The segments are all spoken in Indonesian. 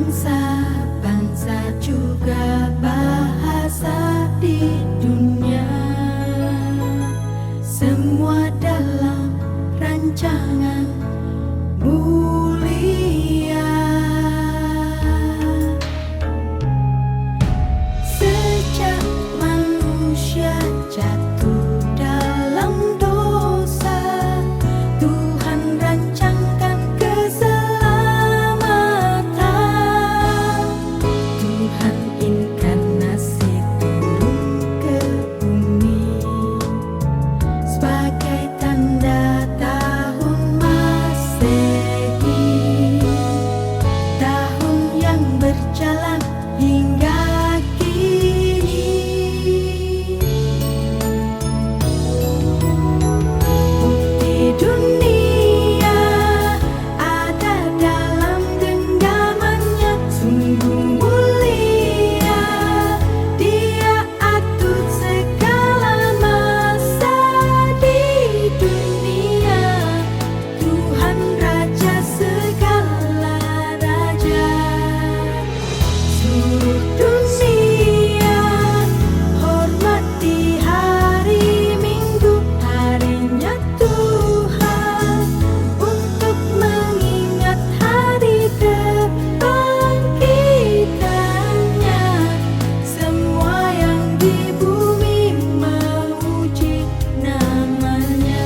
bangsa-bangsa juga bahasa di dunia, semua dalam rancangan mulia. Sejak manusia jatuh dalam dosa, Tuhan rancangkan keselamatan. Tuhan inkarnasi turun ke bumi sebagai tanda tahun Masehi, tahun yang berjalan hingga kini. Bukti dunia ada dalam genggamannya, sungguh mulia. Dia atur segala masa di dunia, Tuhan Raja segala raja. Seluruh dunia hormati hari Minggu, harinya Tuhan, untuk mengingat hari kebangkitannya. Semua yang di bumi memuji namanya,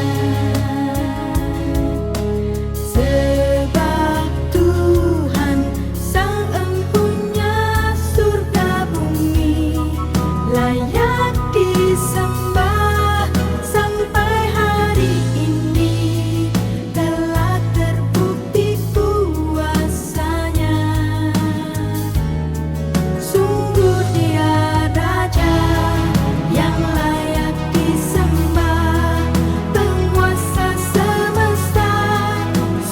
sebab Tuhan Sang Empunya surga bumi layak disembah. Sampai hari ini telah terbukti kuasanya. Sungguh Dia Raja yang layak disembah, penguasa semesta,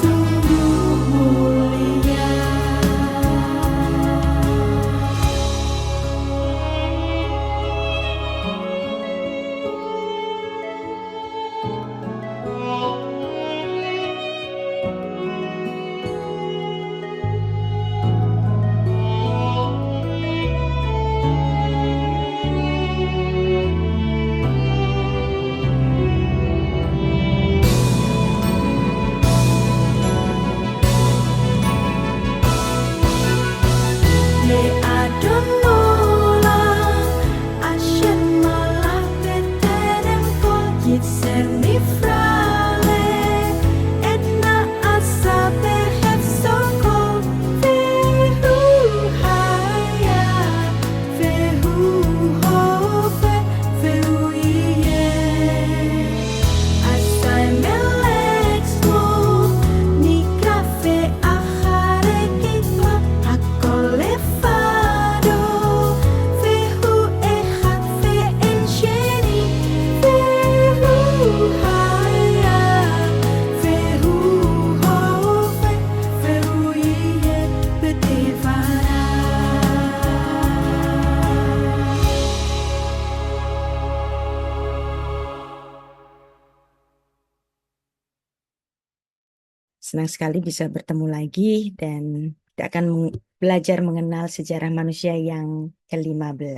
sungguh mulia. Le Adon Molang, Asher Malah Beterem Kol Yitzer Nifrale, Edna Asa Behef Sokol, Vehu Haya, Vehu Hope, Vehu Iye. Asai Melexmo, Nikafe Achare Kitwa, Hakol Lefado, Vehu Echad Ve'en Sheni, Vehu Haya, Vehu Hope, Vehu Iye Betivara. Senang sekali bisa bertemu lagi dan kita akan belajar mengenal sejarah manusia yang ke-15.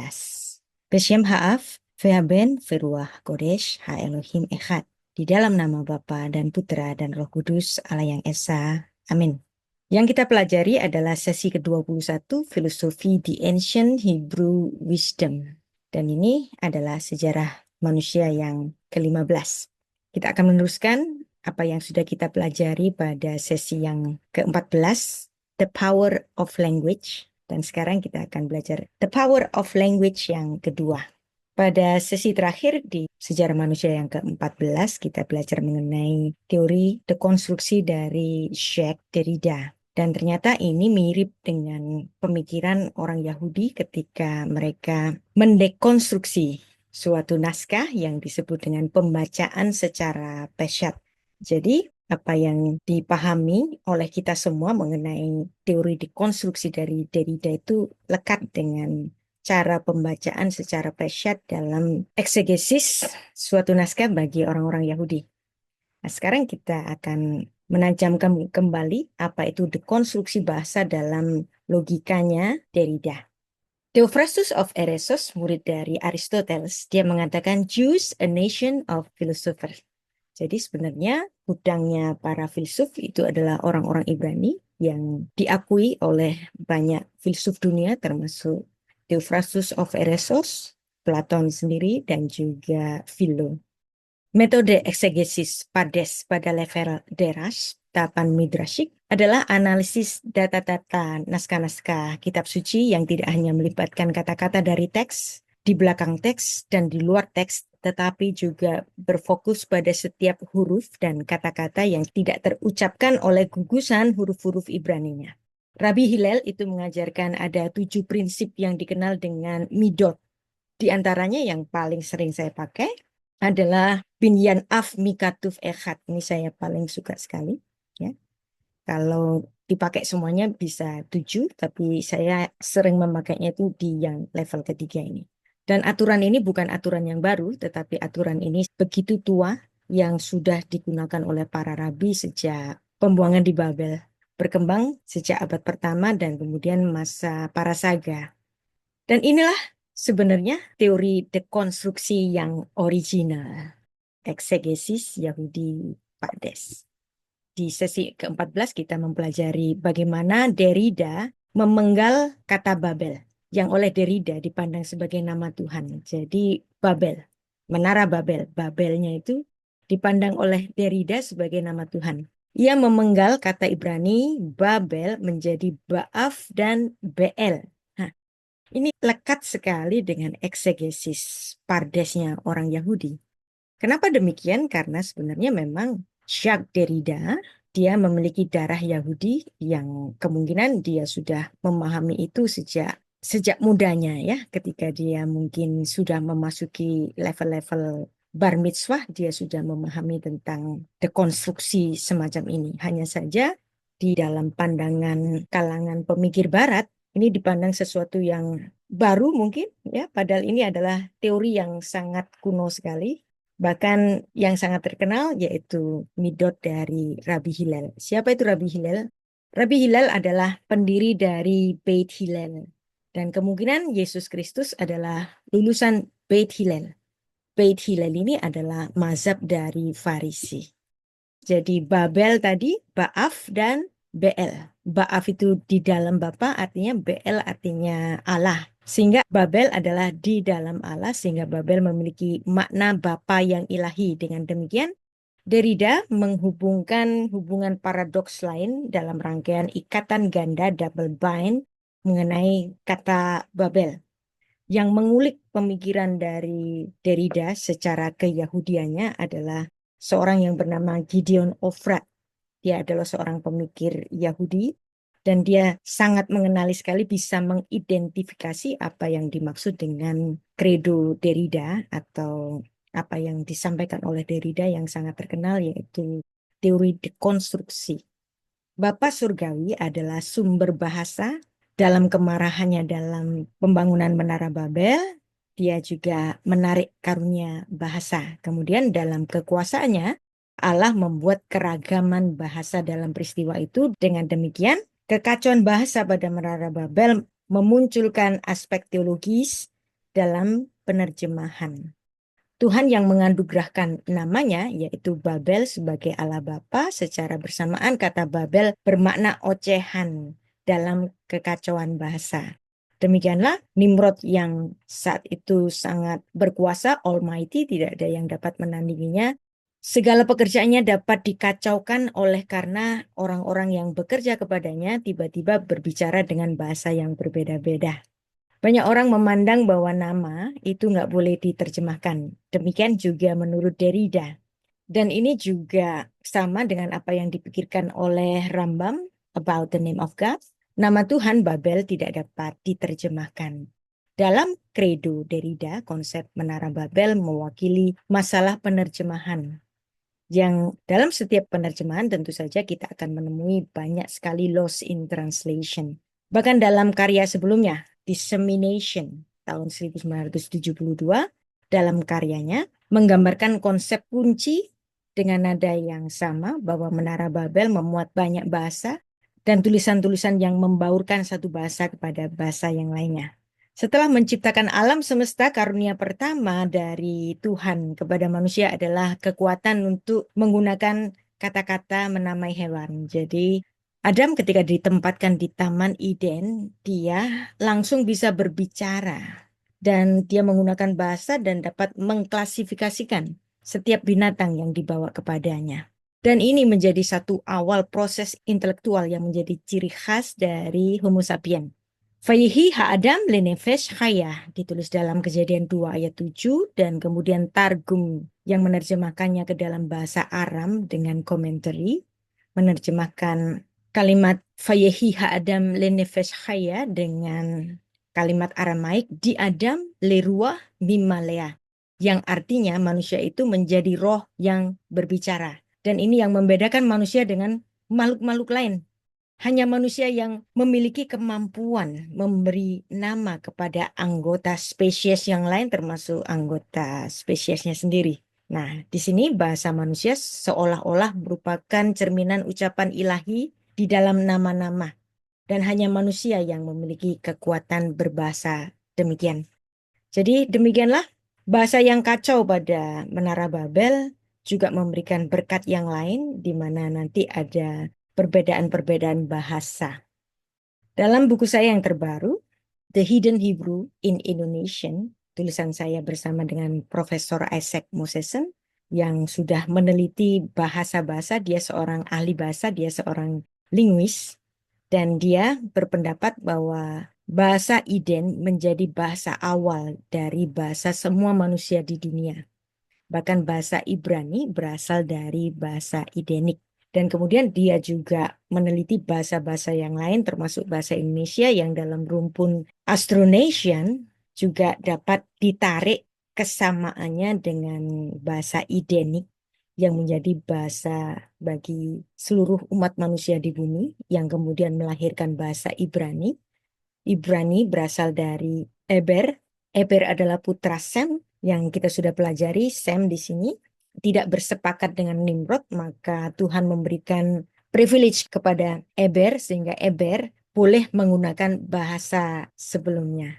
Beshem Ha'af, Ve'aben, Veruah Kodesh, Ha-Elohim Echad. Di dalam nama Bapa dan Putra dan Roh Kudus, Allah yang Esa. Amin. Yang kita pelajari adalah sesi ke-21, Filosofi The Ancient Hebrew Wisdom. Dan ini adalah sejarah manusia yang ke-15. Kita akan meneruskan apa yang sudah kita pelajari pada sesi yang ke-14, The Power of Language. Dan sekarang kita akan belajar The Power of Language yang kedua. Pada sesi terakhir di sejarah manusia yang ke-14, kita belajar mengenai teori dekonstruksi dari Jacques Derrida. Dan ternyata ini mirip dengan pemikiran orang Yahudi ketika mereka mendekonstruksi suatu naskah yang disebut dengan pembacaan secara pesyat. Jadi apa yang dipahami oleh kita semua mengenai teori dekonstruksi dari Derrida itu lekat dengan cara pembacaan secara pesyat dalam eksegesis suatu naskah bagi orang-orang Yahudi. Nah, sekarang kita akan menajamkan kembali apa itu dekonstruksi bahasa dalam logikanya Derrida. Theophrastus of Eresos, murid dari Aristoteles, dia mengatakan Jews a nation of philosophers. Jadi sebenarnya gudangnya para filsuf itu adalah orang-orang Ibrani yang diakui oleh banyak filsuf dunia termasuk Theophrastus of Eresos, Platon sendiri, dan juga Philo. Metode eksegesis Pardes pada level deras, tahapan midrashik, adalah analisis data-data naskah-naskah kitab suci yang tidak hanya melibatkan kata-kata dari teks, di belakang teks, dan di luar teks, tetapi juga berfokus pada setiap huruf dan kata-kata yang tidak terucapkan oleh gugusan huruf-huruf Ibraninya. Rabbi Hillel itu mengajarkan ada 7 prinsip yang dikenal dengan midot. Di antaranya yang paling sering saya pakai adalah binyan af mikatuf echad. Ini saya paling suka sekali. Ya. Kalau dipakai semuanya bisa 7, tapi saya sering memakainya itu di yang level ketiga ini. Dan aturan ini bukan aturan yang baru, tetapi aturan ini begitu tua yang sudah digunakan oleh para rabi sejak pembuangan di Babel. Berkembang sejak abad pertama dan kemudian masa para saga. Dan inilah sebenarnya teori dekonstruksi yang original, eksegesis Yahudi Pardes. Di sesi ke-14 kita mempelajari bagaimana Derrida memenggal kata Babel, yang oleh Derrida dipandang sebagai nama Tuhan. Jadi Babel, menara Babel, Babelnya itu dipandang oleh Derrida sebagai nama Tuhan. Ia memenggal kata Ibrani Babel menjadi Baaf dan Beel. Ini lekat sekali dengan eksegesis Pardesnya orang Yahudi. Kenapa demikian? Karena sebenarnya memang Jacques Derrida, dia memiliki darah Yahudi yang kemungkinan dia sudah memahami itu sejak mudanya ya. Ketika dia mungkin sudah memasuki level-level bar mitzvah, dia sudah memahami tentang dekonstruksi semacam ini. Hanya saja di dalam pandangan kalangan pemikir barat, ini dipandang sesuatu yang baru mungkin ya, padahal ini adalah teori yang sangat kuno sekali. Bahkan yang sangat terkenal yaitu midot dari Rabbi Hillel. Siapa itu Rabbi Hillel? Rabbi Hillel adalah pendiri dari Beit Hillel. Dan kemungkinan Yesus Kristus adalah lulusan Beit Hillel. Beit Hillel ini adalah mazhab dari Farisi. Jadi Babel tadi, Baaf dan Beel. Baaf itu di dalam Bapa, artinya Beel artinya Allah. Sehingga Babel adalah di dalam Allah, sehingga Babel memiliki makna Bapa yang ilahi. Dengan demikian, Derrida menghubungkan hubungan paradoks lain dalam rangkaian ikatan ganda double bind mengenai kata Babel. Yang mengulik pemikiran dari Derrida secara keyahudiannya adalah seorang yang bernama Gideon Ofrat. Dia adalah seorang pemikir Yahudi dan dia sangat mengenali sekali, bisa mengidentifikasi apa yang dimaksud dengan credo Derrida atau apa yang disampaikan oleh Derrida yang sangat terkenal, yaitu teori dekonstruksi. Bapa Surgawi adalah sumber bahasa. Dalam kemarahannya dalam pembangunan Menara Babel, dia juga menarik karunia bahasa. Kemudian dalam kekuasaannya, Allah membuat keragaman bahasa dalam peristiwa itu. Dengan demikian, kekacauan bahasa pada Menara Babel memunculkan aspek teologis dalam penerjemahan. Tuhan yang menganugerahkan namanya, yaitu Babel sebagai Allah Bapa, secara bersamaan kata Babel bermakna ocehan dalam kekacauan bahasa. Demikianlah Nimrod yang saat itu sangat berkuasa, almighty, tidak ada yang dapat menandinginya. Segala pekerjaannya dapat dikacaukan oleh karena orang-orang yang bekerja kepadanya tiba-tiba berbicara dengan bahasa yang berbeda-beda. Banyak orang memandang bahwa nama itu nggak boleh diterjemahkan. Demikian juga menurut Derrida. Dan ini juga sama dengan apa yang dipikirkan oleh Rambam about the name of God. Nama Tuhan Babel tidak dapat diterjemahkan. Dalam credo Derrida, konsep Menara Babel mewakili masalah penerjemahan. Yang dalam setiap penerjemahan tentu saja kita akan menemui banyak sekali loss in translation. Bahkan dalam karya sebelumnya, Dissemination tahun 1972, dalam karyanya menggambarkan konsep kunci dengan nada yang sama bahwa Menara Babel memuat banyak bahasa dan tulisan-tulisan yang membaurkan satu bahasa kepada bahasa yang lainnya. Setelah menciptakan alam semesta, karunia pertama dari Tuhan kepada manusia adalah kekuatan untuk menggunakan kata-kata menamai hewan. Jadi, Adam ketika ditempatkan di Taman Eden, dia langsung bisa berbicara. Dan dia menggunakan bahasa dan dapat mengklasifikasikan setiap binatang yang dibawa kepadanya. Dan ini menjadi satu awal proses intelektual yang menjadi ciri khas dari Homo sapien. Fayihi ha'adam lenefesh chaya ditulis dalam Kejadian 2 ayat 7 dan kemudian Targum yang menerjemahkannya ke dalam bahasa Aram dengan komentari menerjemahkan kalimat Fayihi ha'adam lenefesh chaya dengan kalimat Aramaik di Adam leruah mimalea yang artinya manusia itu menjadi roh yang berbicara. Dan ini yang membedakan manusia dengan makhluk-makhluk lain. Hanya manusia yang memiliki kemampuan memberi nama kepada anggota spesies yang lain termasuk anggota spesiesnya sendiri. Nah, di sini bahasa manusia seolah-olah merupakan cerminan ucapan ilahi di dalam nama-nama. Dan hanya manusia yang memiliki kekuatan berbahasa demikian. Jadi demikianlah bahasa yang kacau pada Menara Babel juga memberikan berkat yang lain di mana nanti ada perbedaan-perbedaan bahasa. Dalam buku saya yang terbaru, The Hidden Hebrew in Indonesian, tulisan saya bersama dengan Profesor Isaac Mosesen yang sudah meneliti bahasa-bahasa, dia seorang ahli bahasa, dia seorang linguis, dan dia berpendapat bahwa bahasa Eden menjadi bahasa awal dari bahasa semua manusia di dunia. Bahkan bahasa Ibrani berasal dari bahasa Idenik. Dan kemudian dia juga meneliti bahasa-bahasa yang lain termasuk bahasa Indonesia yang dalam rumpun Austronesian juga dapat ditarik kesamaannya dengan bahasa Idenik yang menjadi bahasa bagi seluruh umat manusia di bumi yang kemudian melahirkan bahasa Ibrani. Ibrani berasal dari Eber. Eber adalah putra Sem yang kita sudah pelajari. Sem di sini tidak bersepakat dengan Nimrod, maka Tuhan memberikan privilege kepada Eber sehingga Eber boleh menggunakan bahasa sebelumnya.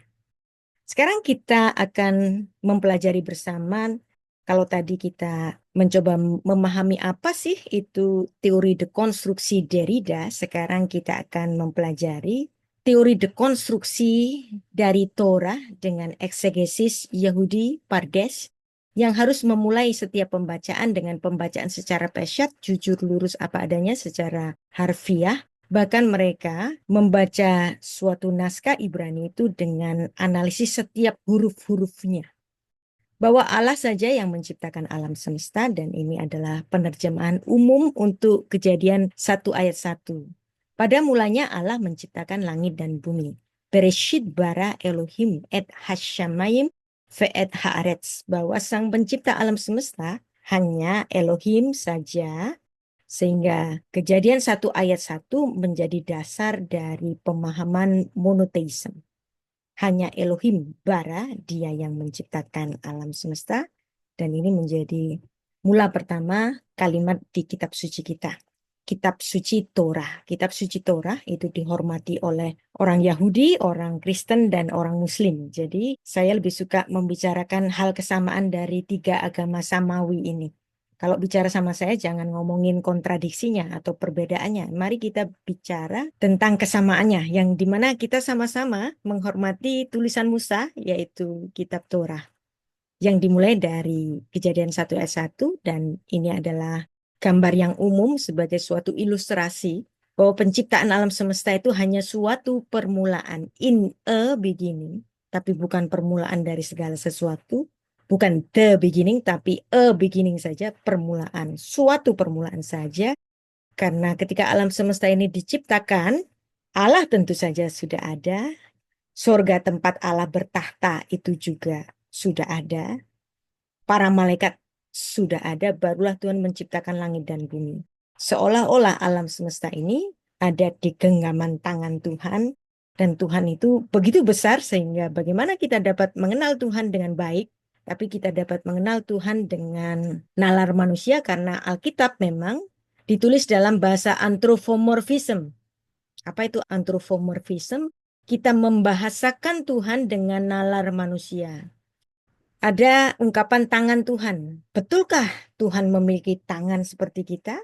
Sekarang kita akan mempelajari bersama, kalau tadi kita mencoba memahami apa sih itu teori dekonstruksi Derrida, sekarang kita akan mempelajari teori dekonstruksi dari Torah dengan eksegesis Yehudi Pardes yang harus memulai setiap pembacaan dengan pembacaan secara pesyat, jujur lurus apa adanya secara harfiah. Bahkan mereka membaca suatu naskah Ibrani itu dengan analisis setiap huruf-hurufnya. Bahwa Allah saja yang menciptakan alam semesta dan ini adalah penerjemahan umum untuk Kejadian 1 ayat 1. Pada mulanya Allah menciptakan langit dan bumi. Bereshit bara Elohim et hashamayim ve'et haaretz. Bahwa sang pencipta alam semesta hanya Elohim saja. Sehingga Kejadian 1 ayat 1 menjadi dasar dari pemahaman monoteisme. Hanya Elohim bara, dia yang menciptakan alam semesta. Dan ini menjadi mula pertama kalimat di kitab suci kita. Kitab suci Torah. Kitab suci Torah itu dihormati oleh orang Yahudi, orang Kristen, dan orang Muslim. Jadi saya lebih suka membicarakan hal kesamaan dari tiga agama samawi ini. Kalau bicara sama saya jangan ngomongin kontradiksinya atau perbedaannya. Mari kita bicara tentang kesamaannya yang dimana kita sama-sama menghormati tulisan Musa yaitu kitab Torah. Yang dimulai dari Kejadian 1 ayat 1 dan ini adalah gambar yang umum sebagai suatu ilustrasi bahwa penciptaan alam semesta itu hanya suatu permulaan in a beginning, tapi bukan permulaan dari segala sesuatu. Bukan the beginning, tapi a beginning saja, permulaan. Suatu permulaan saja. Karena ketika alam semesta ini diciptakan, Allah tentu saja sudah ada. Surga tempat Allah bertahta itu juga sudah ada. Para malaikat sudah ada, barulah Tuhan menciptakan langit dan bumi. Seolah-olah alam semesta ini ada di genggaman tangan Tuhan. Dan Tuhan itu begitu besar sehingga bagaimana kita dapat mengenal Tuhan dengan baik. Tapi kita dapat mengenal Tuhan dengan nalar manusia karena Alkitab memang ditulis dalam bahasa anthropomorphism. Apa itu anthropomorphism? Kita membahasakan Tuhan dengan nalar manusia. Ada ungkapan tangan Tuhan. Betulkah Tuhan memiliki tangan seperti kita?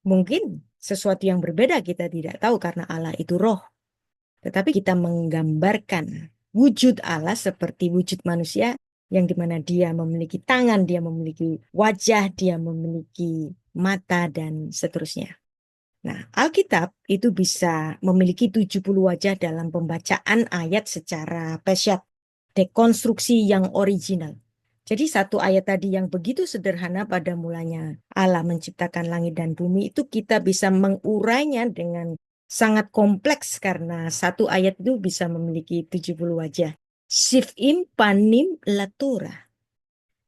Mungkin sesuatu yang berbeda kita tidak tahu karena Allah itu roh. Tetapi kita menggambarkan wujud Allah seperti wujud manusia yang dimana dia memiliki tangan, dia memiliki wajah, dia memiliki mata, dan seterusnya. Nah, Alkitab itu bisa memiliki 70 wajah dalam pembacaan ayat secara pesyat, dekonstruksi yang original. Jadi satu ayat tadi yang begitu sederhana pada mulanya Allah menciptakan langit dan bumi itu kita bisa mengurainya dengan sangat kompleks karena satu ayat itu bisa memiliki 70 wajah. Shif'im panim latura.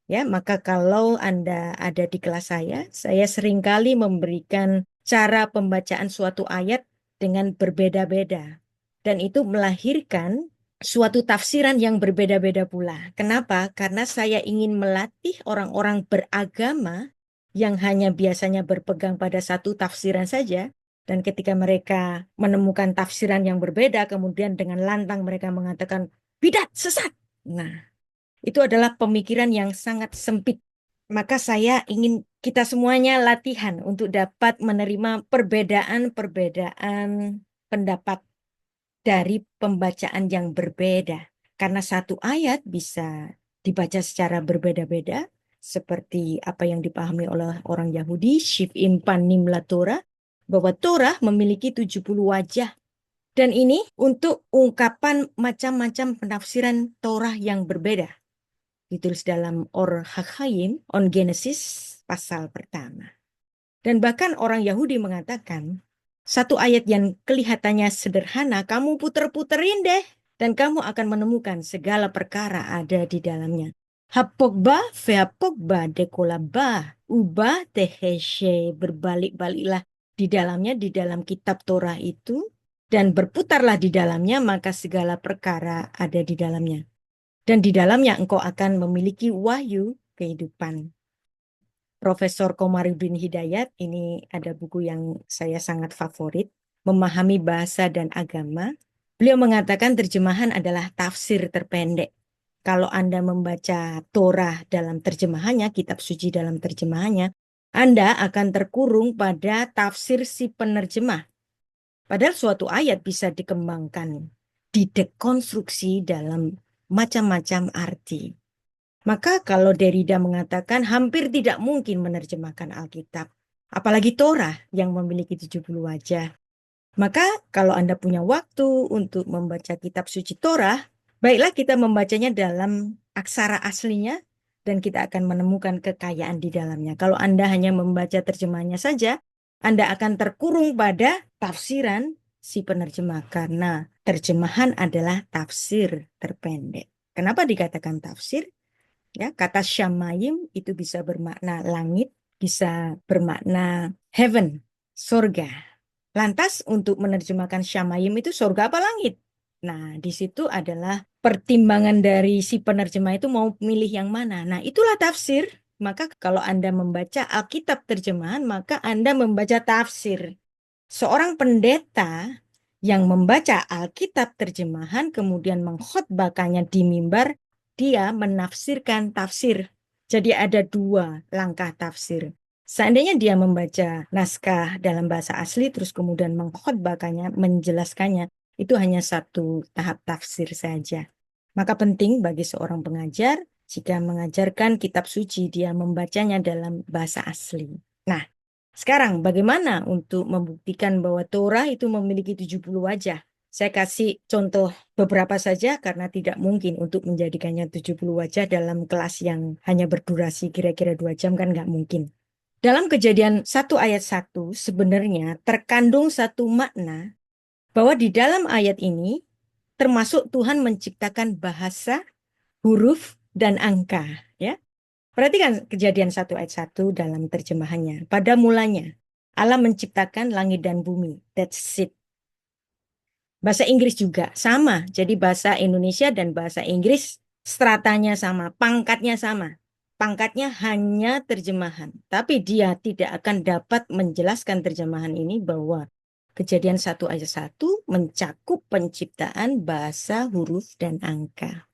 Ya, maka kalau Anda ada di kelas saya seringkali memberikan cara pembacaan suatu ayat dengan berbeda-beda. Dan itu melahirkan suatu tafsiran yang berbeda-beda pula. Kenapa? Karena saya ingin melatih orang-orang beragama yang hanya biasanya berpegang pada satu tafsiran saja. Dan ketika mereka menemukan tafsiran yang berbeda, kemudian dengan lantang mereka mengatakan, bidat, sesat. Nah, itu adalah pemikiran yang sangat sempit. Maka saya ingin kita semuanya latihan untuk dapat menerima perbedaan-perbedaan pendapat dari pembacaan yang berbeda. Karena satu ayat bisa dibaca secara berbeda-beda, seperti apa yang dipahami oleh orang Yahudi, Shiv'im Panim La Torah, bahwa Torah memiliki 70 wajah. Dan ini untuk ungkapan macam-macam penafsiran Torah yang berbeda. Ditulis dalam Or HaChaim on Genesis pasal pertama. Dan bahkan orang Yahudi mengatakan, satu ayat yang kelihatannya sederhana, kamu puter-puterin deh. Dan kamu akan menemukan segala perkara ada di dalamnya. Hapogba, veapogba, dekolaba, ubah, teheshe, berbalik-baliklah di dalamnya, di dalam kitab Torah itu. Dan berputarlah di dalamnya, maka segala perkara ada di dalamnya. Dan di dalamnya engkau akan memiliki wahyu kehidupan. Profesor Komarudin Hidayat, ini ada buku yang saya sangat favorit, Memahami Bahasa dan Agama. Beliau mengatakan terjemahan adalah tafsir terpendek. Kalau Anda membaca Torah dalam terjemahannya, kitab suci dalam terjemahannya, Anda akan terkurung pada tafsir si penerjemah. Padahal suatu ayat bisa dikembangkan, didekonstruksi dalam macam-macam arti. Maka kalau Derrida mengatakan hampir tidak mungkin menerjemahkan Alkitab, apalagi Torah yang memiliki 70 wajah. Maka kalau Anda punya waktu untuk membaca kitab suci Torah, baiklah kita membacanya dalam aksara aslinya dan kita akan menemukan kekayaan di dalamnya. Kalau Anda hanya membaca terjemahannya saja, Anda akan terkurung pada tafsiran si penerjemah karena terjemahan adalah tafsir terpendek. Kenapa dikatakan tafsir? Ya, kata syamayim itu bisa bermakna langit, bisa bermakna heaven, surga. Lantas untuk menerjemahkan syamayim itu surga apa langit? Nah, di situ adalah pertimbangan dari si penerjemah itu mau milih yang mana. Nah, itulah tafsir. Maka kalau Anda membaca Alkitab terjemahan, maka Anda membaca tafsir. Seorang pendeta yang membaca Alkitab terjemahan kemudian mengkhotbahkannya di mimbar, dia menafsirkan tafsir. Jadi ada dua langkah tafsir. Seandainya dia membaca naskah dalam bahasa asli terus kemudian mengkhotbahkannya, menjelaskannya, itu hanya satu tahap tafsir saja. Maka penting bagi seorang pengajar jika mengajarkan kitab suci dia membacanya dalam bahasa asli. Nah, sekarang bagaimana untuk membuktikan bahwa Torah itu memiliki 70 wajah? Saya kasih contoh beberapa saja karena tidak mungkin untuk menjadikannya 70 wajah dalam kelas yang hanya berdurasi kira-kira 2 jam kan nggak mungkin. Dalam Kejadian 1 ayat 1 sebenarnya terkandung satu makna bahwa di dalam ayat ini termasuk Tuhan menciptakan bahasa, huruf, dan angka. Ya. Perhatikan Kejadian 1 ayat 1 dalam terjemahannya. Pada mulanya Allah menciptakan langit dan bumi. That's it. Bahasa Inggris juga sama. Jadi bahasa Indonesia dan bahasa Inggris stratanya sama, pangkatnya sama. Pangkatnya hanya terjemahan. Tapi dia tidak akan dapat menjelaskan terjemahan ini bahwa Kejadian 1 ayat 1 mencakup penciptaan bahasa, huruf, dan angka.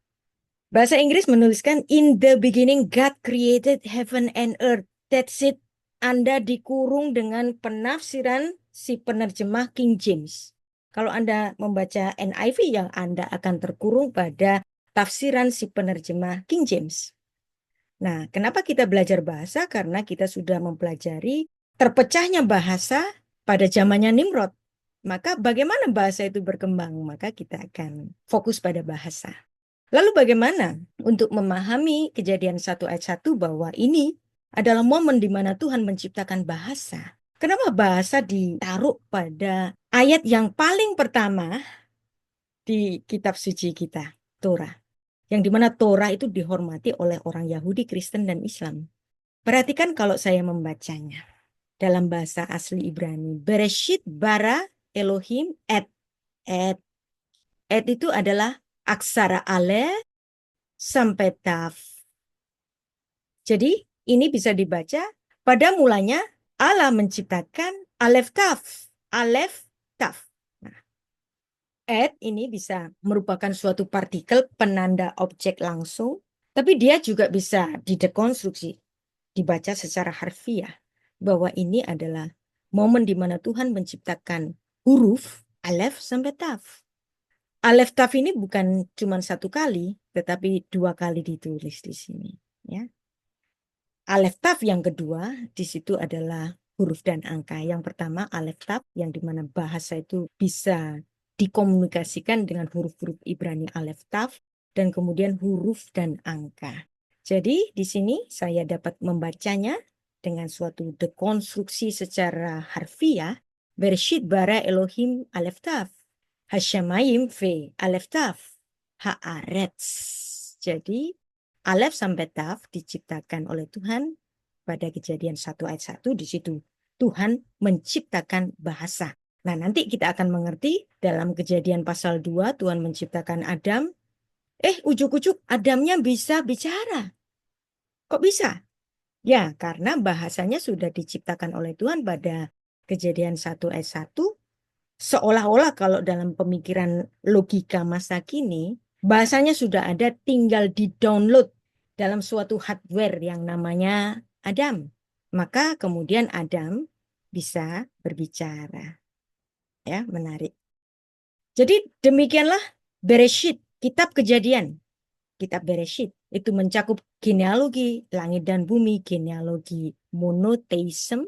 Bahasa Inggris menuliskan, in the beginning God created heaven and earth. That's it. Anda dikurung dengan penafsiran si penerjemah King James. Kalau Anda membaca NIV, yang Anda akan terkurung pada tafsiran si penerjemah King James. Nah, kenapa kita belajar bahasa? Karena kita sudah mempelajari terpecahnya bahasa pada zamannya Nimrod. Maka bagaimana bahasa itu berkembang? Maka kita akan fokus pada bahasa. Lalu bagaimana untuk memahami Kejadian 1 ayat 1 bahwa ini adalah momen di mana Tuhan menciptakan bahasa? Kenapa bahasa ditaruh pada ayat yang paling pertama di kitab suci kita, Torah? Yang dimana Torah itu dihormati oleh orang Yahudi, Kristen, dan Islam. Perhatikan kalau saya membacanya dalam bahasa asli Ibrani. Bereshit bara Elohim et. Et itu adalah aksara Aleph sampai Taf. Jadi ini bisa dibaca pada mulanya Allah menciptakan Aleph Taf. Aleph Taf. Nah, et ini bisa merupakan suatu partikel penanda objek langsung, tapi dia juga bisa didekonstruksi, dibaca secara harfiah, bahwa ini adalah momen di mana Tuhan menciptakan huruf Aleph sampai Taf. Aleph Taf ini bukan cuma satu kali, tetapi 2 kali ditulis di sini. Ya. Aleph Taf yang kedua, di situ adalah huruf dan angka. Yang pertama Aleph Taf, yang dimana bahasa itu bisa dikomunikasikan dengan huruf-huruf Ibrani Aleph Taf, dan kemudian huruf dan angka. Jadi di sini saya dapat membacanya dengan suatu dekonstruksi secara harfiah. Bereshit bara Elohim Aleph Taf. Hasyamayim ve Aleph Taf. Haaretz. Jadi Aleph sampai Taf diciptakan oleh Tuhan pada Kejadian 1 ayat 1. Di situ Tuhan menciptakan bahasa. Nah, nanti kita akan mengerti dalam Kejadian pasal 2 Tuhan menciptakan Adam. Ujuk-ujuk Adamnya bisa bicara. Kok bisa? Ya, karena bahasanya sudah diciptakan oleh Tuhan pada Kejadian 1 ayat 1. Seolah-olah kalau dalam pemikiran logika masa kini, bahasanya sudah ada, tinggal di-download dalam suatu hardware yang namanya Adam. Maka kemudian Adam bisa berbicara. Ya, menarik. Jadi demikianlah Bereshit, kitab Kejadian. Kitab Bereshit itu mencakup genealogi langit dan bumi, genealogi monoteisme,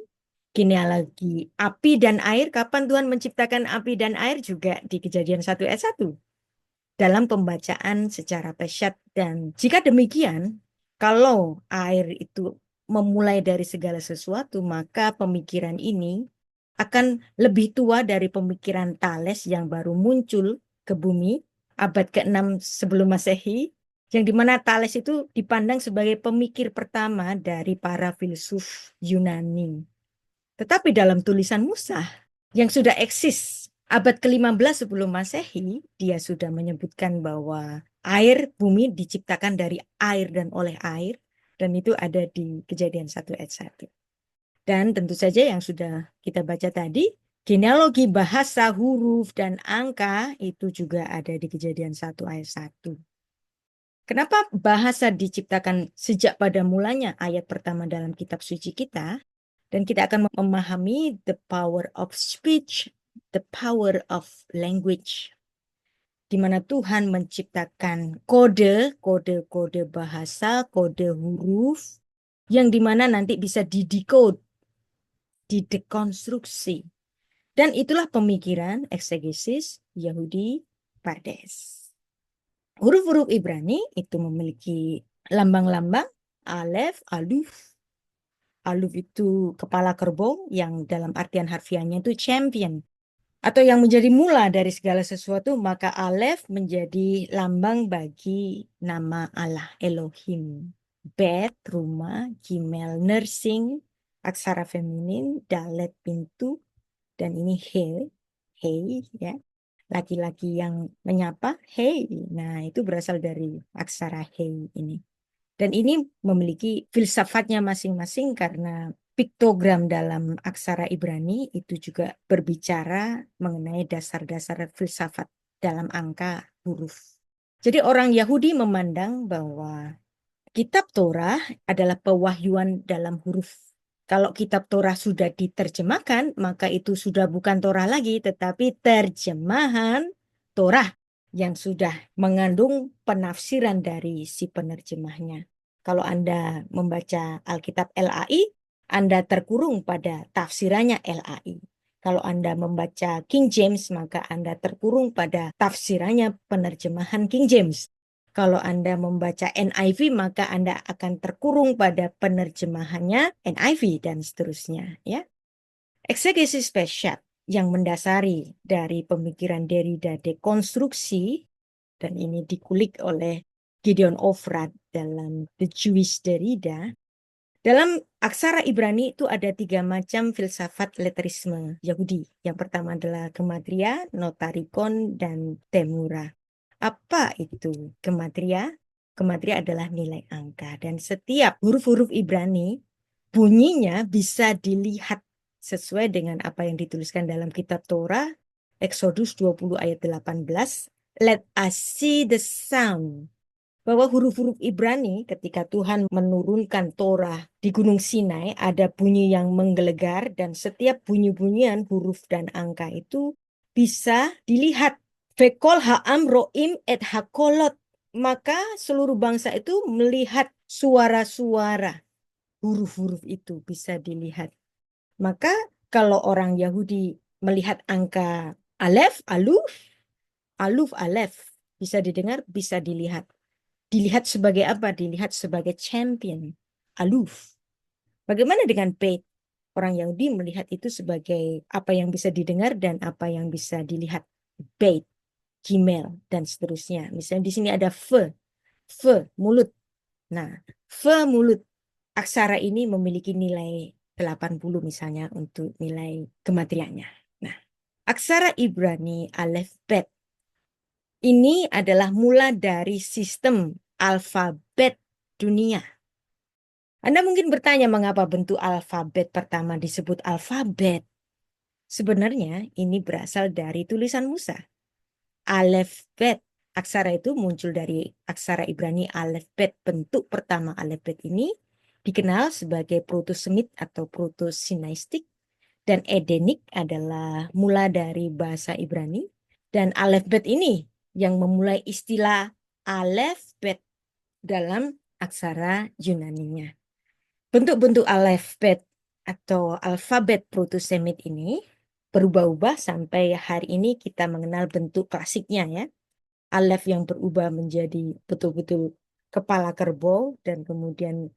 genealogi api dan air. Kapan Tuhan menciptakan api dan air juga di Kejadian 1 ayat 1. Dalam pembacaan secara pesyat. Dan jika demikian, kalau air itu memulai dari segala sesuatu, maka pemikiran ini akan lebih tua dari pemikiran Thales yang baru muncul ke bumi abad ke-6 sebelum Masehi, yang dimana Thales itu dipandang sebagai pemikir pertama dari para filsuf Yunani. Tetapi dalam tulisan Musa yang sudah eksis abad ke-15 sebelum Masehi, dia sudah menyebutkan bahwa air bumi diciptakan dari air dan oleh air, dan itu ada di Kejadian 1 ayat 1. Dan tentu saja yang sudah kita baca tadi, genealogi bahasa, huruf, dan angka itu juga ada di Kejadian 1 ayat 1. Kenapa bahasa diciptakan sejak pada mulanya ayat pertama dalam kitab suci kita? Dan kita akan memahami the power of speech, the power of language. Di mana Tuhan menciptakan kode bahasa, kode huruf, yang dimana nanti bisa didecode, didekonstruksi. Dan itulah pemikiran eksegesis Yahudi Pardes. Huruf-huruf Ibrani itu memiliki lambang-lambang, Aleph, Aluf. Aluf itu kepala kerbau, yang dalam artian harfiahnya itu champion, atau yang menjadi mula dari segala sesuatu. Maka Aleph menjadi lambang bagi nama Allah, Elohim. Bet, rumah, Gimel, nursing, aksara feminin, Dalet, pintu, dan ini hey, ya. Laki-laki yang menyapa, hey. Nah, itu berasal dari aksara hey ini. Dan ini memiliki filsafatnya masing-masing karena piktogram dalam aksara Ibrani itu juga berbicara mengenai dasar-dasar filsafat dalam angka huruf. Jadi orang Yahudi memandang bahwa kitab Torah adalah pewahyuan dalam huruf. Kalau kitab Torah sudah diterjemahkan, maka itu sudah bukan Torah lagi, tetapi terjemahan Torah yang sudah mengandung penafsiran dari si penerjemahnya. Kalau Anda membaca Alkitab LAI, Anda terkurung pada tafsirannya LAI. Kalau Anda membaca King James, maka Anda terkurung pada tafsirannya penerjemahan King James. Kalau Anda membaca NIV, maka Anda akan terkurung pada penerjemahannya NIV dan seterusnya, ya. Eksegesis Peshat yang mendasari dari pemikiran Derrida dekonstruksi, dan ini dikulik oleh Gideon Ofrad dalam The Jewish Derrida. Dalam aksara Ibrani itu ada 3 macam filsafat letterisme Yahudi. Yang pertama adalah gematria, notarikon, dan temura. Apa itu gematria? Gematria adalah nilai angka, dan setiap huruf-huruf Ibrani bunyinya bisa dilihat sesuai dengan apa yang dituliskan dalam kitab Torah, Exodus 20 ayat 18. Let us see the sound. Bahwa huruf-huruf Ibrani ketika Tuhan menurunkan Torah di Gunung Sinai ada bunyi yang menggelegar, dan setiap bunyi-bunyian huruf dan angka itu bisa dilihat. Vekol ha'am ro'im et hakolot. Maka seluruh bangsa itu melihat suara-suara huruf-huruf itu bisa dilihat. Maka kalau orang Yahudi melihat angka alef, aluf, aluf, alef, bisa didengar, bisa dilihat. Dilihat sebagai apa? Dilihat sebagai champion, aluf. Bagaimana dengan bait? Orang Yahudi melihat itu sebagai apa yang bisa didengar dan apa yang bisa dilihat. Bait, gimel, dan seterusnya. Misalnya di sini ada fe, mulut. Nah, fe, mulut. Aksara ini memiliki nilai 80 misalnya untuk nilai gematrianya. Nah, aksara Ibrani alef bet ini adalah mula dari sistem alfabet dunia. Anda mungkin bertanya mengapa bentuk alfabet pertama disebut alfabet. Sebenarnya ini berasal dari tulisan Musa. Alef bet, aksara itu muncul dari aksara Ibrani alef bet. Bentuk pertama alef bet ini dikenal sebagai proto-semit atau proto-sinaistik, dan edenik adalah mula dari bahasa Ibrani. Dan alef bet ini yang memulai istilah alefbet dalam aksara Yunaninya. Bentuk-bentuk alefbet atau alfabet proto-semit ini berubah-ubah sampai hari ini kita mengenal bentuk klasiknya, ya. Alef yang berubah menjadi betul-betul kepala kerbau, dan kemudian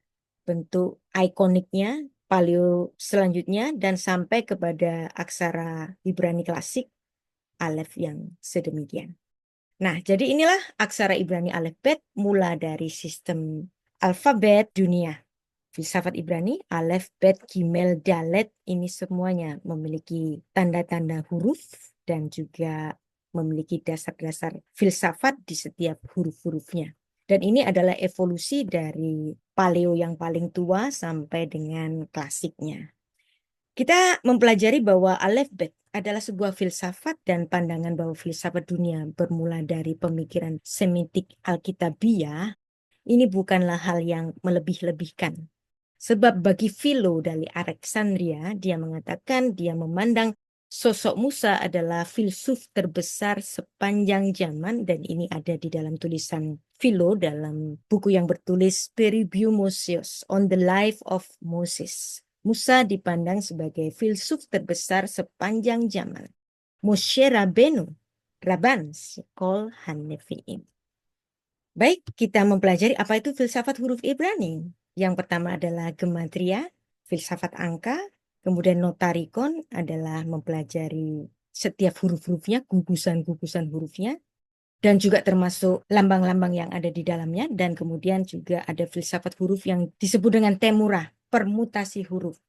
bentuk ikoniknya paleo selanjutnya, dan sampai kepada aksara Ibrani klasik alef yang sedemikian. Nah, jadi inilah aksara Ibrani alefbet, mula dari sistem alfabet dunia. Filsafat Ibrani, alef, bet, gimel, dalet, ini semuanya memiliki tanda-tanda huruf dan juga memiliki dasar-dasar filsafat di setiap huruf-hurufnya. Dan ini adalah evolusi dari paleo yang paling tua sampai dengan klasiknya. Kita mempelajari bahwa alefbet adalah sebuah filsafat dan pandangan bahwa filsafat dunia bermula dari pemikiran Semitik Alkitabiah. Ini bukanlah hal yang melebih-lebihkan. Sebab bagi Philo dari Alexandria, dia mengatakan dia memandang sosok Musa adalah filsuf terbesar sepanjang zaman, dan ini ada di dalam tulisan Philo dalam buku yang bertulis Peribium Mosios on the Life of Moses. Musa dipandang sebagai filsuf terbesar sepanjang zaman. Moshe Rabenu, Rabban, Kol Hanefiim. Baik, kita mempelajari apa itu filsafat huruf Ibrani. Yang pertama adalah gematria, filsafat angka. Kemudian notarikon adalah mempelajari setiap huruf-hurufnya, gugusan-gugusan hurufnya. Dan juga termasuk lambang-lambang yang ada di dalamnya. Dan kemudian juga ada filsafat huruf yang disebut dengan temura, permutasi huruf.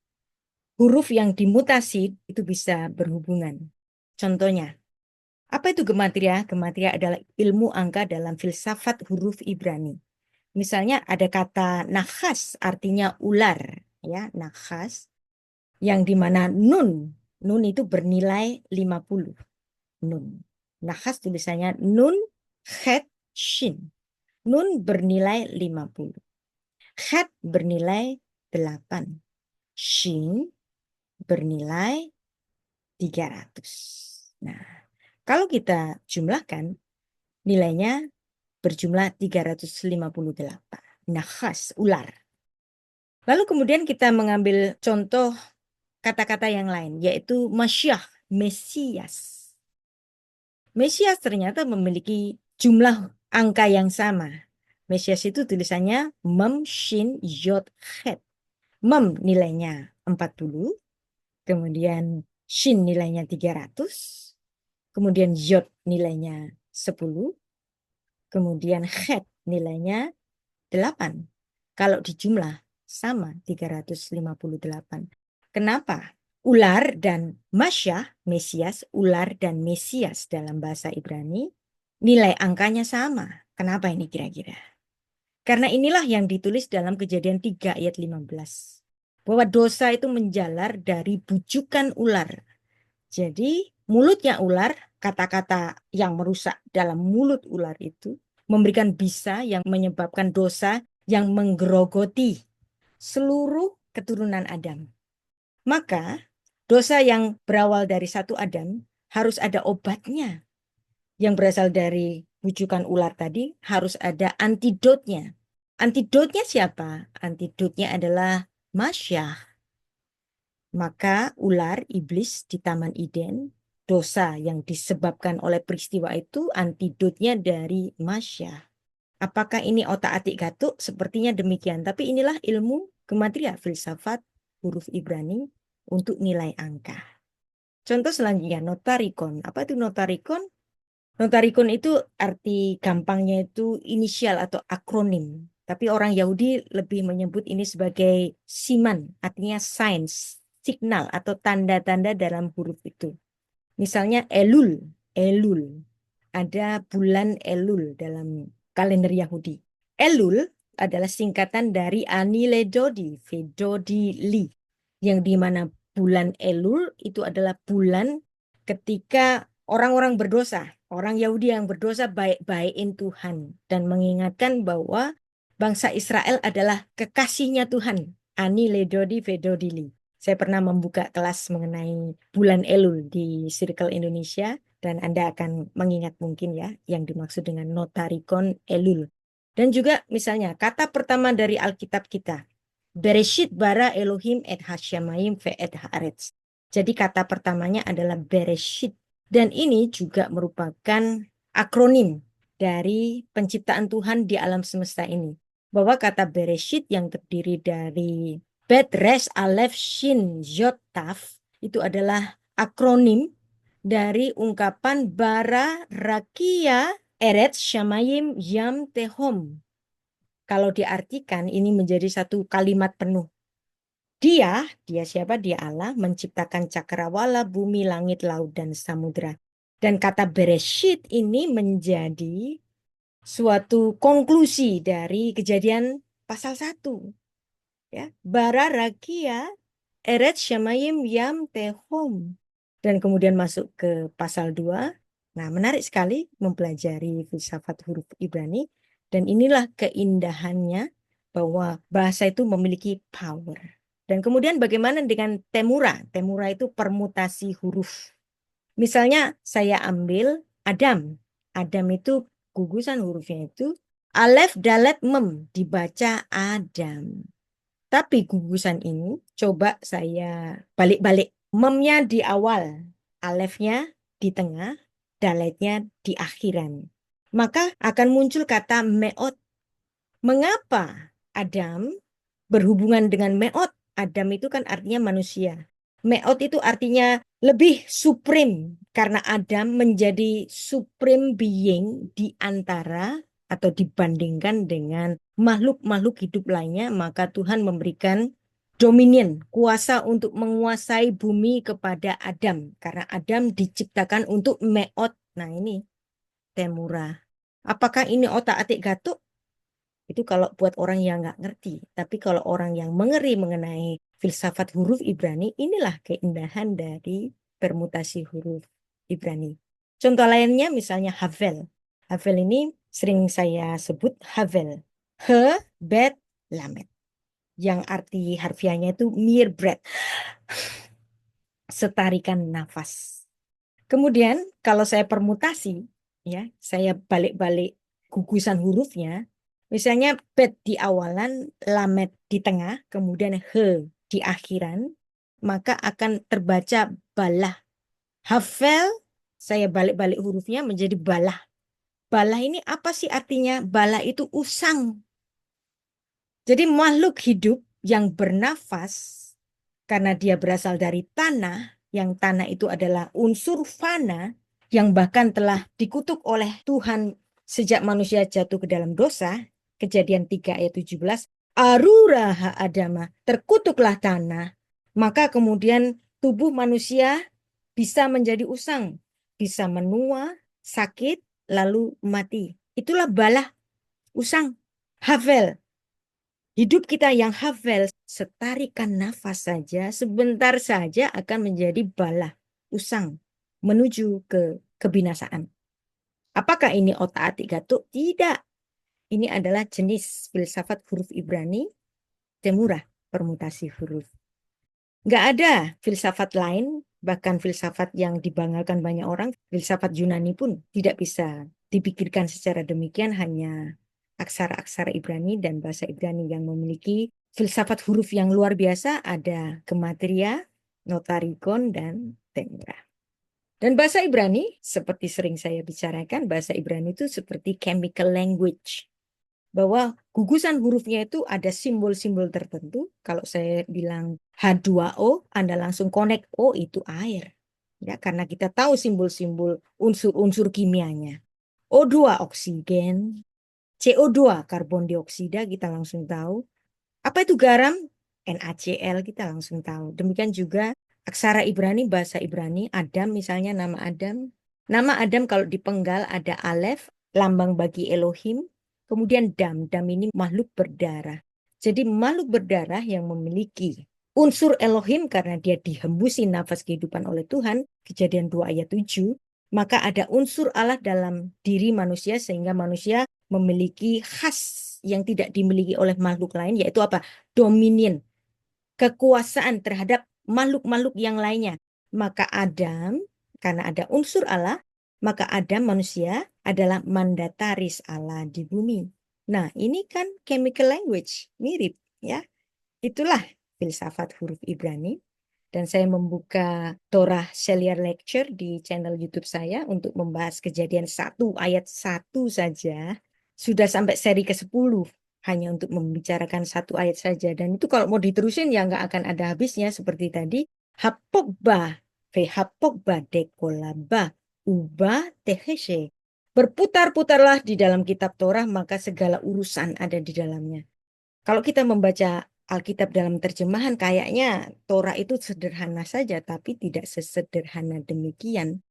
Huruf yang dimutasi itu bisa berhubungan. Contohnya, apa itu gematria? Gematria adalah ilmu angka dalam filsafat huruf Ibrani. Misalnya ada kata nakhas, artinya ular, ya, nakhas. yang dimana nun itu bernilai 50. Nun. Nahas tulisannya nun, het, shin. Nun bernilai 50. Het bernilai 8. Shin bernilai 300. Nah, kalau kita jumlahkan, nilainya berjumlah 358. Nahas, ular. Lalu kemudian kita mengambil contoh kata-kata yang lain, yaitu Masyiah, Mesias. Mesias ternyata memiliki jumlah angka yang sama. Mesias itu tulisannya Mem, Shin, Yod, Het. Mem nilainya 40, kemudian Shin nilainya 300, kemudian Yod nilainya 10, kemudian Het nilainya 8. Kalau dijumlah sama 358. Kenapa? Ular dan Masyiah, Mesias, ular dan Mesias dalam bahasa Ibrani, nilai angkanya sama. Kenapa ini kira-kira? Karena inilah yang ditulis dalam Kejadian 3 ayat 15. Bahwa dosa itu menjalar dari bujukan ular. Jadi mulutnya ular, kata-kata yang merusak dalam mulut ular itu, memberikan bisa yang menyebabkan dosa yang menggerogoti seluruh keturunan Adam. Maka dosa yang berawal dari satu Adam harus ada obatnya. Yang berasal dari bujukan ular tadi harus ada antidotnya. Antidotnya siapa? Antidotnya adalah Masyiah. Maka ular, iblis di Taman Eden, dosa yang disebabkan oleh peristiwa itu antidotnya dari Masyiah. Apakah ini otak-atik gatuk? Sepertinya demikian. Tapi inilah ilmu gematria, filsafat, huruf Ibrani untuk nilai angka. Contoh selanjutnya, notarikon. Apa itu notarikon? Notarikon itu arti gampangnya itu inisial atau akronim. Tapi orang Yahudi lebih menyebut ini sebagai siman, artinya signs, signal atau tanda-tanda dalam huruf itu. Misalnya Elul, Elul. Ada bulan Elul dalam kalender Yahudi. Elul adalah singkatan dari Aniledodi, Vedodili, yang dimana bulan Elul itu adalah bulan ketika orang-orang berdosa, orang Yahudi yang berdosa baik-baikin Tuhan dan mengingatkan bahwa bangsa Israel adalah kekasihnya Tuhan. Aniledodi, Vedodili. Saya pernah membuka kelas mengenai bulan Elul di Circle Indonesia dan Anda akan mengingat mungkin ya yang dimaksud dengan notarikon Elul. Dan juga misalnya kata pertama dari Alkitab kita, Bereshit bara Elohim et hasyamayim ve et haaretz. Jadi kata pertamanya adalah Bereshit. Dan ini juga merupakan akronim dari penciptaan Tuhan di alam semesta ini. Bahwa kata Bereshit yang terdiri dari Bet, Res, Aleph, Shin, Yod, Taf itu adalah akronim dari ungkapan Bara, Rakia, Eretz, Shamayim, Yam, Tehom. Kalau diartikan ini menjadi satu kalimat penuh. Dia siapa? Dia Allah menciptakan cakrawala, bumi, langit, laut, dan samudra. Dan kata Bereshit ini menjadi suatu konklusi dari Kejadian pasal 1. Ya, bara rakia eret shamayim yam tehom. Dan kemudian masuk ke pasal 2. Nah, menarik sekali mempelajari filsafat huruf Ibrani. Dan inilah keindahannya bahwa bahasa itu memiliki power. Dan kemudian bagaimana dengan temura? Temura itu permutasi huruf. Misalnya saya ambil Adam. Adam itu gugusan hurufnya itu Alef, Dalet, Mem. Dibaca Adam. Tapi gugusan ini coba saya balik-balik. Memnya di awal, alefnya di tengah, daletnya di akhiran. Maka akan muncul kata meot. Mengapa Adam berhubungan dengan meot? Adam itu kan artinya manusia. Meot itu artinya lebih supreme. Karena Adam menjadi supreme being di antara atau dibandingkan dengan makhluk-makhluk hidup lainnya, maka Tuhan memberikan dominion, kuasa untuk menguasai bumi kepada Adam. Karena Adam diciptakan untuk meot. Nah ini temura. Apakah ini otak-atik gatuk? Itu kalau buat orang yang nggak ngerti. Tapi kalau orang yang mengerti mengenai filsafat huruf Ibrani. Inilah keindahan dari permutasi huruf Ibrani. Contoh lainnya misalnya Havel. Havel ini sering saya sebut Havel. He, bet, lamet. Yang arti harfiahnya itu mere breath. Setarikan nafas. Kemudian kalau saya permutasi, ya, saya balik-balik gugusan hurufnya. Misalnya bet di awalan, lamet di tengah, kemudian he di akhiran, maka akan terbaca balah. Hafel, saya balik-balik hurufnya menjadi balah. Balah ini apa sih artinya? Balah itu usang. Jadi makhluk hidup yang bernafas, karena dia berasal dari tanah, yang tanah itu adalah unsur fana, yang bahkan telah dikutuk oleh Tuhan sejak manusia jatuh ke dalam dosa, Kejadian 3 ayat 17, Arura ha'adama, terkutuklah tanah, maka kemudian tubuh manusia bisa menjadi usang, bisa menua, sakit, lalu mati. Itulah balah, usang, havel. Hidup kita yang hafal, setarikan nafas saja, sebentar saja akan menjadi balah, usang, menuju ke kebinasaan. Apakah ini otak-atik gatuk? Tidak. Ini adalah jenis filsafat huruf Ibrani, temurah, permutasi huruf. Nggak ada filsafat lain, bahkan filsafat yang dibanggakan banyak orang, filsafat Yunani pun tidak bisa dipikirkan secara demikian, hanya aksara-aksara Ibrani dan bahasa Ibrani yang memiliki filsafat huruf yang luar biasa. Ada gematria, notarikon, dan temurah. Dan bahasa Ibrani, seperti sering saya bicarakan, bahasa Ibrani itu seperti chemical language. Bahwa gugusan hurufnya itu ada simbol-simbol tertentu. Kalau saya bilang H2O, Anda langsung connect, oh itu air. Ya, karena kita tahu simbol-simbol unsur-unsur kimianya. O2 oksigen, CO2 karbon dioksida kita langsung tahu. Apa itu garam? NaCl kita langsung tahu. Demikian juga aksara Ibrani, bahasa Ibrani, Adam misalnya nama Adam. Nama Adam kalau dipenggal ada Aleph, lambang bagi Elohim. Kemudian dam, dam ini makhluk berdarah. Jadi makhluk berdarah yang memiliki unsur Elohim karena dia dihembusi nafas kehidupan oleh Tuhan, Kejadian 2 ayat 7, maka ada unsur Allah dalam diri manusia sehingga manusia memiliki khas yang tidak dimiliki oleh makhluk lain, yaitu apa? Dominion, kekuasaan terhadap makhluk-makhluk yang lainnya. Maka Adam, karena ada unsur Allah, maka Adam manusia adalah mandataris Allah di bumi. Nah, ini kan chemical language, mirip ya. Itulah filsafat huruf Ibrani. Dan saya membuka Torah Shelia Lecture di channel YouTube saya untuk membahas Kejadian 1 ayat 1 saja. Sudah sampai seri ke-10 hanya untuk membicarakan satu ayat saja. Dan itu kalau mau diterusin ya nggak akan ada habisnya seperti tadi. Hapokba, ve hapokba dekolaba, uba teheshe. Berputar-putarlah di dalam kitab Torah, maka segala urusan ada di dalamnya. Kalau kita membaca Alkitab dalam terjemahan, kayaknya Torah itu sederhana saja, tapi tidak sesederhana demikian.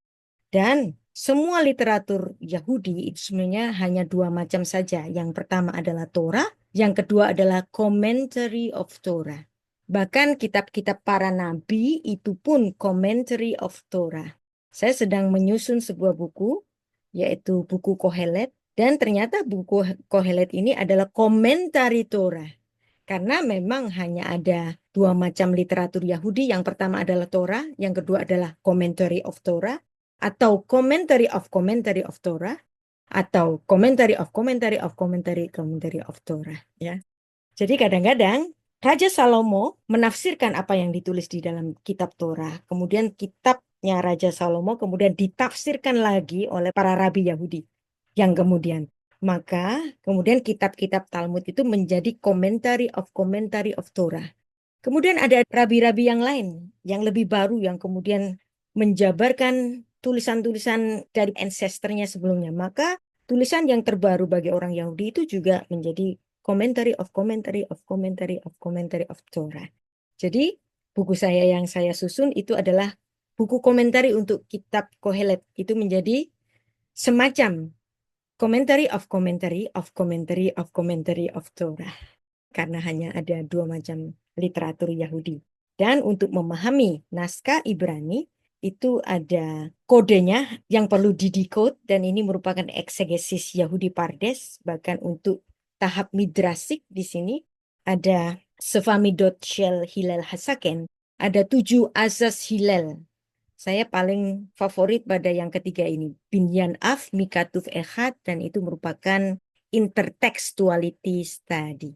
Dan semua literatur Yahudi itu sebenarnya hanya dua macam saja. Yang pertama adalah Torah, yang kedua adalah commentary of Torah. Bahkan kitab-kitab para nabi itu pun commentary of Torah. Saya sedang menyusun sebuah buku, yaitu buku Kohelet, dan ternyata buku Kohelet ini adalah komentari Torah. Karena memang hanya ada dua macam literatur Yahudi. Yang pertama adalah Torah, yang kedua adalah commentary of Torah, atau commentary of Torah, atau commentary of commentary of Torah. Ya. Jadi kadang-kadang Raja Salomo menafsirkan apa yang ditulis di dalam kitab Torah. Kemudian kitabnya Raja Salomo kemudian ditafsirkan lagi oleh para rabi Yahudi. Yang maka kemudian kitab-kitab Talmud itu menjadi commentary of Torah. Kemudian ada rabi-rabi yang lain, yang lebih baru, yang kemudian menjabarkan tulisan-tulisan dari ancestornya sebelumnya. Maka tulisan yang terbaru bagi orang Yahudi itu juga menjadi commentary of Torah. Jadi buku saya yang saya susun itu adalah buku komentari untuk kitab Kohelet. Itu menjadi semacam commentary of Torah. Karena hanya ada dua macam literatur Yahudi. Dan untuk memahami naskah Ibrani, itu ada kodenya yang perlu didekode, dan ini merupakan eksegesis Yahudi Pardes. Bahkan untuk tahap midrasik di sini ada Sefamidot Shel Hillel Hasaken, ada 7 azas Hillel. Saya paling favorit pada yang ketiga ini, Binyan Af Mikatuf Echad, dan itu merupakan intertextuality study.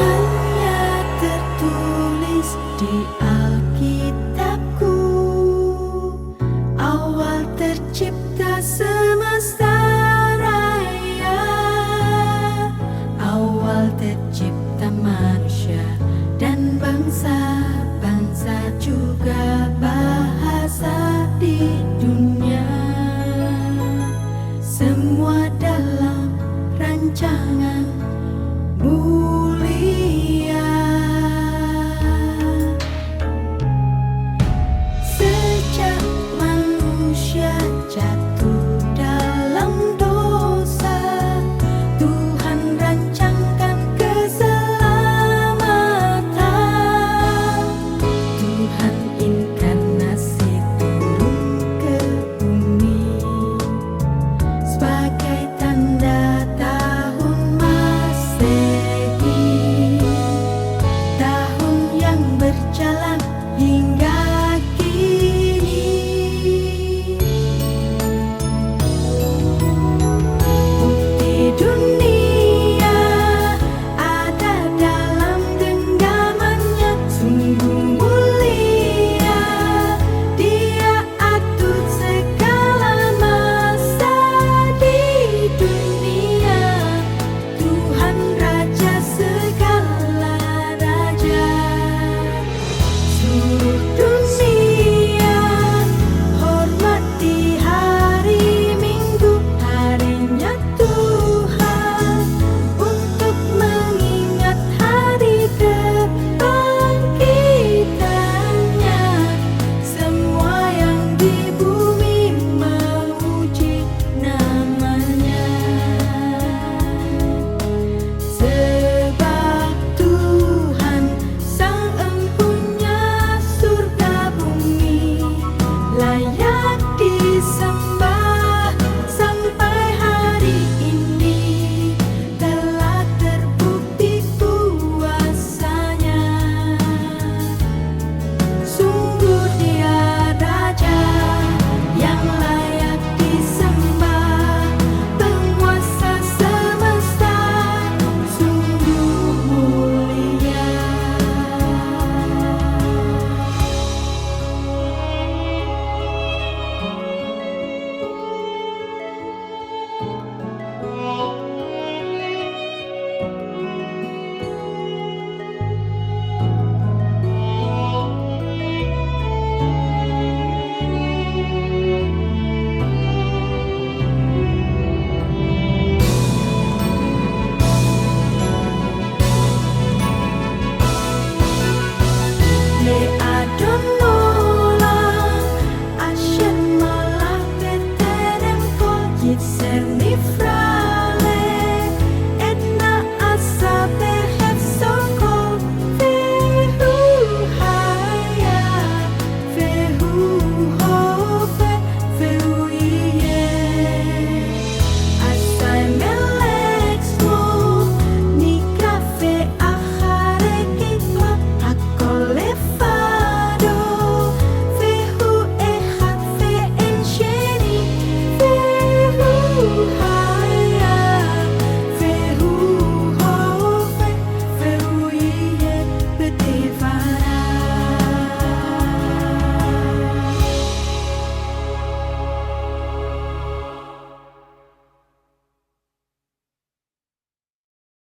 Hanya tertulis di Alkitabku, awal tercipta semesta raya, awal tercipta manusia dan bangsa-bangsa, juga bahasa di dunia. Semua dalam rancangan